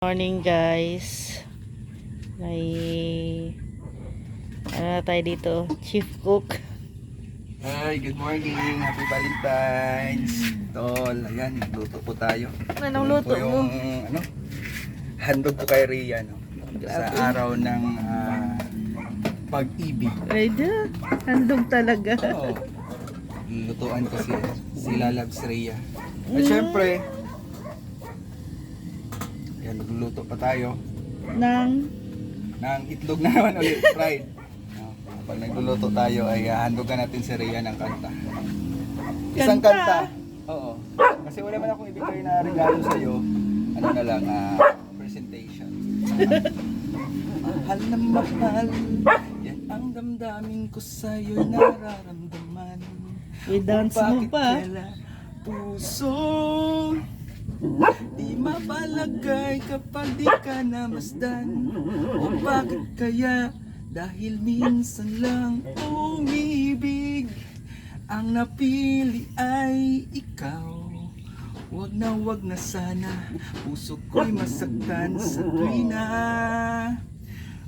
Morning guys. May ano na tayo dito, chief cook. Hi, good morning. Happy Valentine's. Tol, ayan, luto po tayo. Anong Yun luto po yung, handog ko kay Rhea, no? Sa Grabe. araw ng pag-ibig. Ay da, handog talaga. Oo. Lutuan ko si Lalabs Rhea. At syempre, ayan, magluluto pa tayo Nang ng itlog na naman ulit, fried. No? Pag nagluluto tayo ay handogan natin si Rhea ng kanta. Isang Kanta? kanta. Oo. Kasi wala man akong ibigay na regalo sa iyo. Ano na lang, presentation. Mahal na mahal, yan ang damdamin ko sa'yo nararamdaman. i-dance mo Bakit pa. kaya puso di mapalagay kapag di ka namasdan? O bakit kaya dahil minsan lang umibig ang napili ay ikaw? Wag na sana puso ko'y masaktan sa tuwina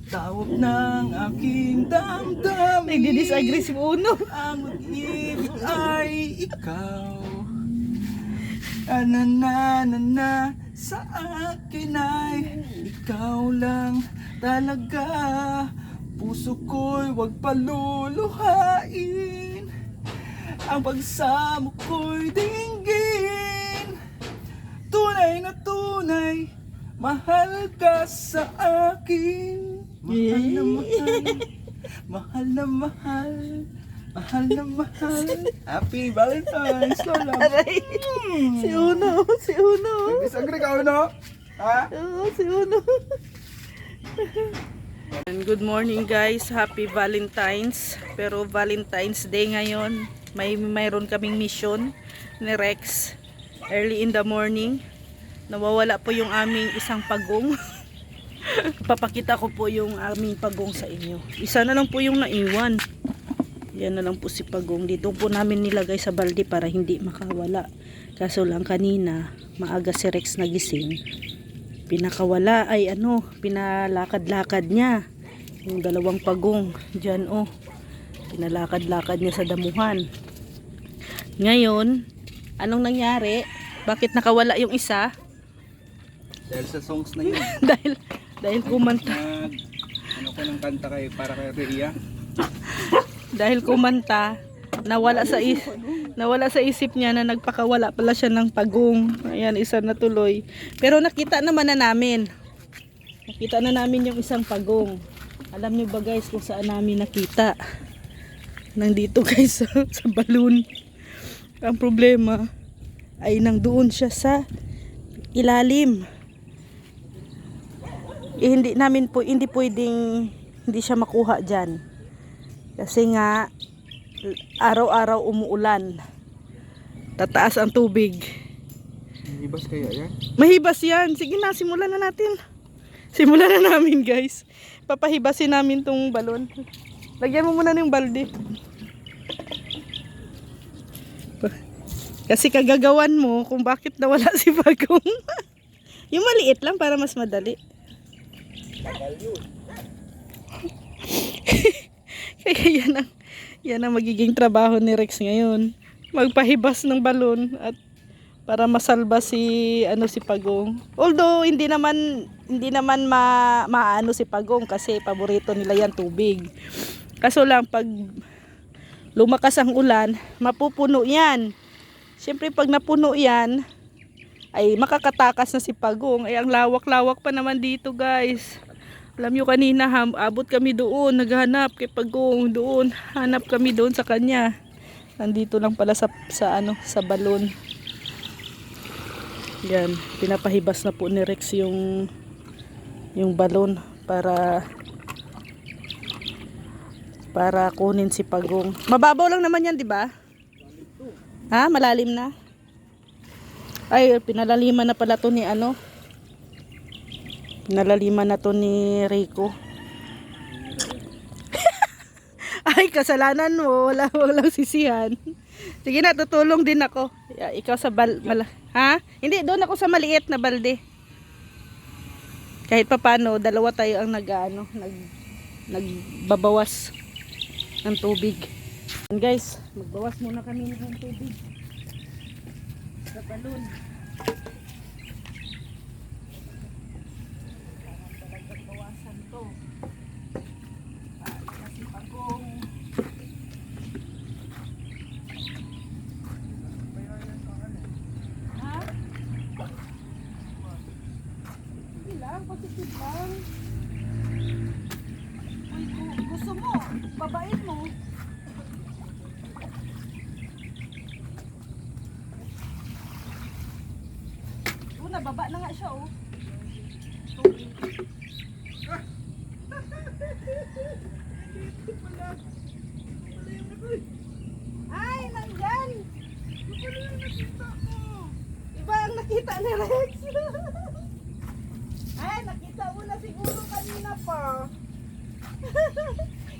tawag ng aking damdamin. Nagdi-disagree si Uno. Ang mag-ibig ay ikaw. Na sa akin ay ikaw lang talaga. Puso ko'y wag paluluhain. Ang pagsamo ko'y dinggin. Tunay na tunay, mahal ka sa akin. Mahal na mahal, mahal na mahal, mahal na mahal. Happy Valentine's, Lola. Aray. Si Uno, si Uno. Disagree ka, no? Ha? Oo, si Uno. And good morning guys, happy Valentine's. Pero Valentine's Day ngayon, mayroon kaming mission ni Rex. Early in the morning, nawawala po yung aming isang pagong. Papakita ko po yung aming pagong sa inyo. Isa na lang po yung naiwan. Yan na lang po si pagong. Dito po namin nilagay sa balde para hindi makawala. Kaso lang kanina, maaga si Rex nagising. Pinakawala ay pinalakad-lakad niya. Yung dalawang pagong. Diyan pinalakad-lakad niya sa damuhan. Ngayon, anong nangyari? Bakit nakawala yung isa? Dahil sa songs na yun. dahil kumanta. Ano ko ng kanta para kay Rhea. Dahil kumanta, nawala sa isip niya na nagpakawala pala siya ng pagong. Ayan, isa na tuloy. Pero nakita naman na namin. Nakita na namin yung isang pagong. Alam niyo ba guys kung saan namin nakita? Nandito guys sa balloon. Ang problema ay nandoon siya sa ilalim. Hindi pwedeng hindi siya makuha diyan. Kasi nga araw-araw umuulan. Tataas ang tubig. Ibas kaya yan? Mahibas yan. Sige na, simulan na natin. Simulan na namin guys. Papahibasin namin tong balon. Lagyan mo muna ng balde. Kasi kagagawan mo kung bakit nawala si Pagong. Yung maliit lang para mas madali. Kaya yan ang magiging trabaho ni Rex ngayon. Magpahibas ng balon at para masalba si Pagong. Although hindi naman maano si Pagong kasi paborito nila yan tubig. Kaso lang pag lumakas ang ulan, mapupuno yan. Siyempre pag napuno yan, ay makakatakas na si Pagong. Ay ang lawak-lawak pa naman dito guys. Alam nyo kanina, abot kami doon, naghanap kay Pagong doon. Hanap kami doon sa kanya. Nandito lang pala sa balon. Yan, pinapahibas na po ni Rex yung balon para kunin si Pagong. Mababaw lang naman yan, di ba? Ha? Malalim na? Ay, pinalaliman na pala to ni Pinalaliman na to ni Rico. Ay, kasalanan mo. Walang sisihan. Sige na, tutulong din ako. Ikaw sa ha? Hindi, doon ako sa maliit na balde. Kahit papano, dalawa tayo ang nagbabawas ng tubig. And guys, magbawas muna kami ng tubig sa balon. Talagang bawasan to. Kasi pagong ha? Hindi lang, positive lang. Uy, gusto mo, babain mo. Baba na nga siya, oh. Ay, nandyan. Iba ang nakita ni Rex. Ay, nakita mo na siguro kanina pa.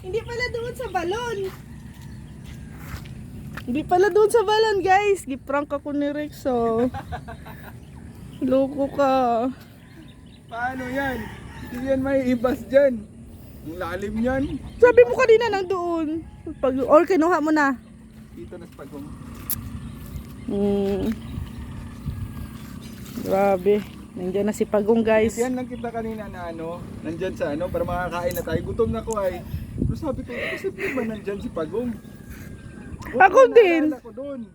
Hindi pala doon sa balon. Hindi pala doon sa balon, guys. Giprank ako ni Rex, oh. Loko ka. Paano yan? Hindi yan may ibas dyan. Ang lalim yan. Sabi mo kanina nandoon. Or kinuha mo na. Dito na sa pagong. Grabe. Nandiyan na si Pagong, guys. Yan lang kita kanina na nandyan sa para makakain na tayo. Gutom na ko ay. Pero sabi ko, kasi ba nandyan si Pagong? Ako din. Ako doon.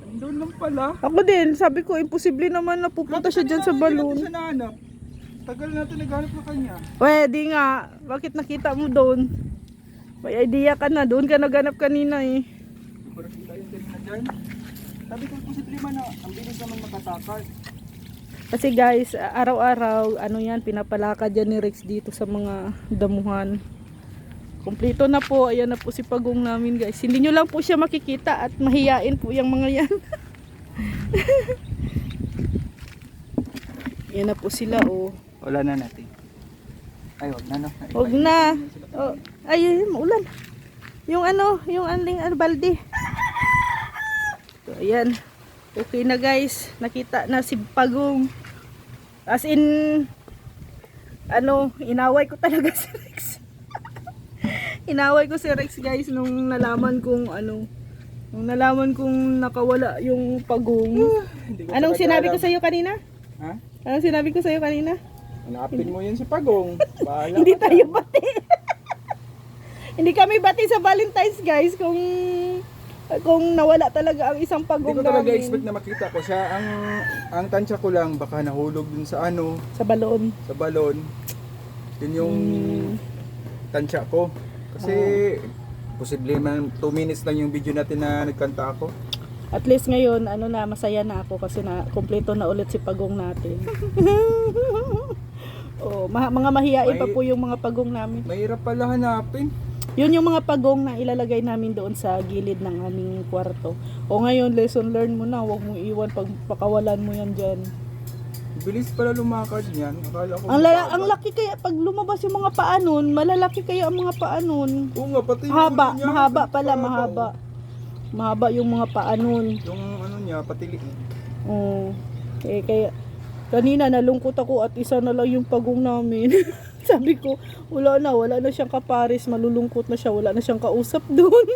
Nandun lang pala. Ako din. Sabi ko, imposible naman na pupunta siya dyan sa balon. Hindi natin siya nahanap. Tagal natin naghanap na kanya. Pwede nga. Bakit nakita mo doon? May idea ka na. Doon ka naghanap kanina eh. Parang kita yung kanina dyan. Sabi ko, posible man na ang bilis naman makatakal. Kasi guys, araw-araw, yan, pinapalakad yan ni Rex dito sa mga damuhan. Kompleto na po. Ayan na po si Pagong namin, guys. Hindi nyo lang po siya makikita at mahiyain po yung mga yan. Ayan na po sila, oh. Wala na natin. Ay, wag na, no? Huwag na. Oh, ay, maulan. Yung aling balde. So, ayan. Okay na, guys. Nakita na si Pagong. As in, inaway ko talaga si Rex. Inaway ko si Rex, guys, nung nalaman kong nakawala yung Pagong. Anong sinabi ko sa iyo kanina? Ha? Anong sinabi ko sa iyo kanina? Hanapin mo yun si Pagong. Bahala Hindi ka tayo dyan. bati. Hindi kami bati sa Valentine's, guys, kung nawala talaga ang isang Pagong Hindi ko talaga namin. expect na makita ko siya. Ang tansya ko lang, baka nahulog dun sa Sa balon. sa balon. Yun yung tansya ko. Kasi posible man 2 minutes lang yung video natin na nagkanta ako. At least ngayon, masaya na ako kasi na kompleto na ulit si Pagong natin. Oh, mga mahiyain pa po yung mga Pagong namin. Mahirap pala hanapin. Yun yung mga Pagong na ilalagay namin doon sa gilid ng aming kwarto. O ngayon, lesson learned mo na, huwag mo iwan pag pakawalan mo yan dyan. Bilis pala lumakad niyan. Akala ko Ang laki kaya pag lumabas yung mga paa nun, malalaki kaya ang mga paa nun. Oo nga, pati yung Mahaba, ulo niya, mahaba pati pala, paa, mahaba. Mahaba yung mga paa nun. Yung niya, pati liig. Oh. Kaya kanina nalungkot ako at isa na lang yung Pagong namin. Sabi ko, wala na siyang kapares, malulungkot na siya, wala na siyang kausap doon.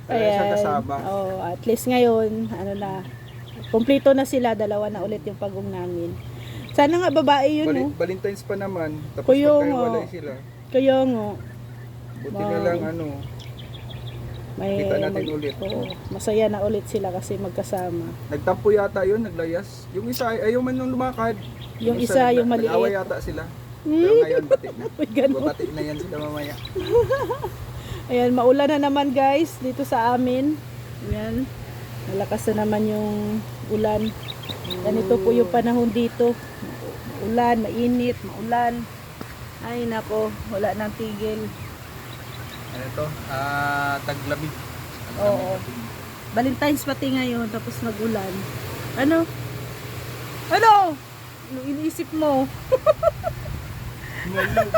Wala siyang kasama. Oh, at least ngayon, kompleto na sila, dalawa na ulit yung Pagong namin. Sana nga babae yun, no? Valentine's pa naman, tapos Kaya nga. magkahiwalay sila. Kaya nga, Buti na lang kita natin ulit. Oo, masaya na ulit sila kasi magkasama. Nagtampo yata yun, naglayas. Yung isa, ayaw man nung lumakad. Yung isa, yung maliit. Nag-away yata sila. Pero ngayon, bati na. May ganun. Babati na yan sila mamaya. Ayan, maulan na naman, guys, dito sa amin. Ayan, malakas na naman yung ulan. Ganito po yung panahon dito. Ulan, mainit, maulan. Ay, nako, wala nang tigil. Ano ito? Taglamig. Oo. Valentine's pati ngayon, tapos nagulan. Ano? Ano iniisip mo? Malamig.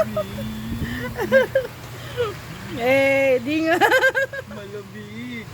Di nga. Malamig.